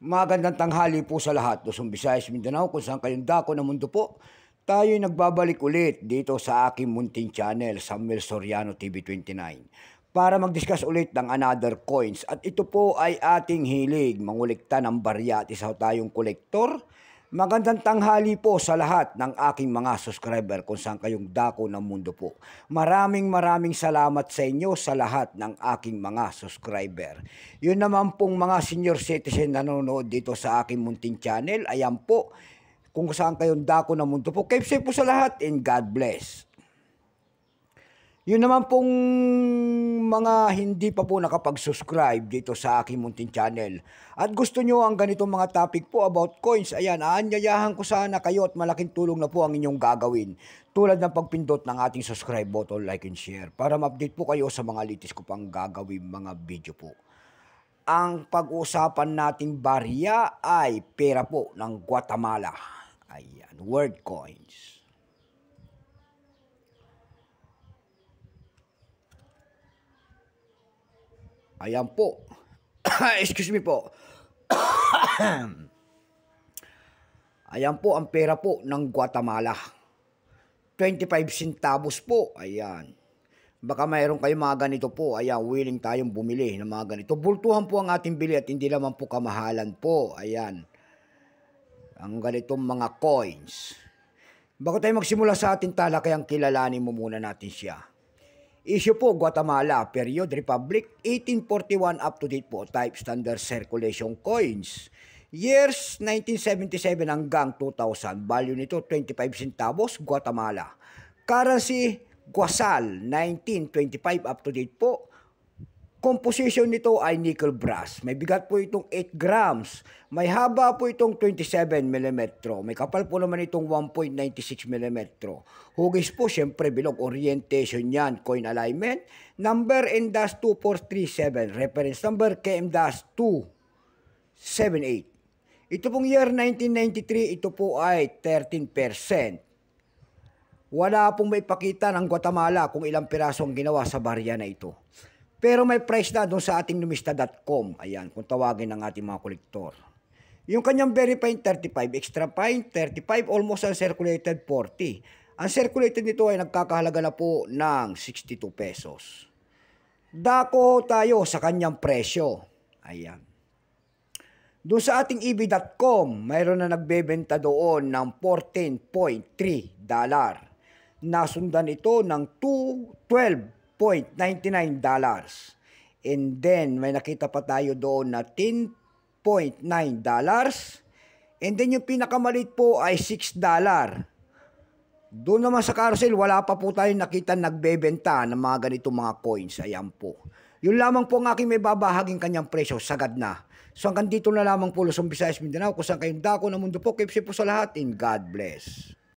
Magandang tanghali po sa lahat, Luzon, Visayas, Mindanao, kung saan kayong dako ng mundo po. Tayo'y nagbabalik ulit dito sa aking munting channel, Samuel Soriano TV 29, para mag-discuss ulit ng another coins. At ito po ay ating hilig, mangulikta ng barya at isa tayong kolektor. Magandang tanghali po sa lahat ng aking mga subscriber kung saan kayong dako ng mundo po. Maraming salamat sa inyo sa lahat ng aking mga subscriber. Yun naman pong mga senior citizen na nanonood dito sa aking munting channel. Ayan po, kung saan kayong dako ng mundo po. Keep safe po sa lahat and God bless. Yun naman pong mga hindi pa po nakapag-subscribe dito sa aking munting channel at gusto nyo ang ganitong mga topic po about coins, ayan, aanyayahan ko sana kayo at malaking tulong na po ang inyong gagawin tulad ng pagpindot ng ating subscribe button, like and share para ma-update po kayo sa mga latest ko pang gagawin mga video po. Ang pag-uusapan nating barya ay pera po ng Guatemala. Ayan, world coins. Ayan po. Excuse me po. Ayan po ang pera po ng Guatemala. 25 centavos po. Ayan. Baka mayroon kayong mga ganito po. Ayan, willing tayong bumili ng mga ganito. Bultuhan po ang ating bili at hindi naman po kamahalan po. Ayan. Ang ganitong mga coins. Bago tayo magsimula sa ating talakayang, kilalanin mo muna natin siya. Issue po, Guatemala, period, Republic, 1841 up to date po, type standard circulation coins. Years 1977 hanggang 2000, value nito 25 centavos, Guatemala. Currency, Guasal, 1925 up to date po. Composition nito ay nickel brass. May bigat po itong 8 grams. May haba po itong 27 mm. May kapal po naman itong 1.96 mm. Hugis po, syempre bilog. Orientation yan. Coin alignment. Number N-2437. Reference number KM-278. Ito pong year 1993, ito po ay 13%. Wala pong maipakita ng Guatemala kung ilang piraso ang ginawa sa barya na ito. Pero may price na doon sa ating numista.com. Ayan, kung tawagin ng ating mga kolektor. Yung kanyang very fine 35, extra fine 35, almost uncirculated 40. Ang circulated nito ay nagkakahalaga na po ng 62 pesos. Dako tayo sa kanyang presyo. Ayan. Doon sa ating eb.com, mayroon na nagbebenta doon ng $14.3. Nasundan ito ng $12.99. And then, may nakita pa tayo doon na $10.9. And then, yung pinakamalit po ay $6. Doon naman sa carousel, wala pa po tayong nakita nagbebenta ng mga ganitong mga coins. Ayan po. Yun lamang po ang aking may babahaging kanyang presyo, sagad na. So hanggang dito na lamang po, Luzon, Visayas, Mindanao, kung saan kayong dako ng mundo po. Keep safe po sa lahat and God bless.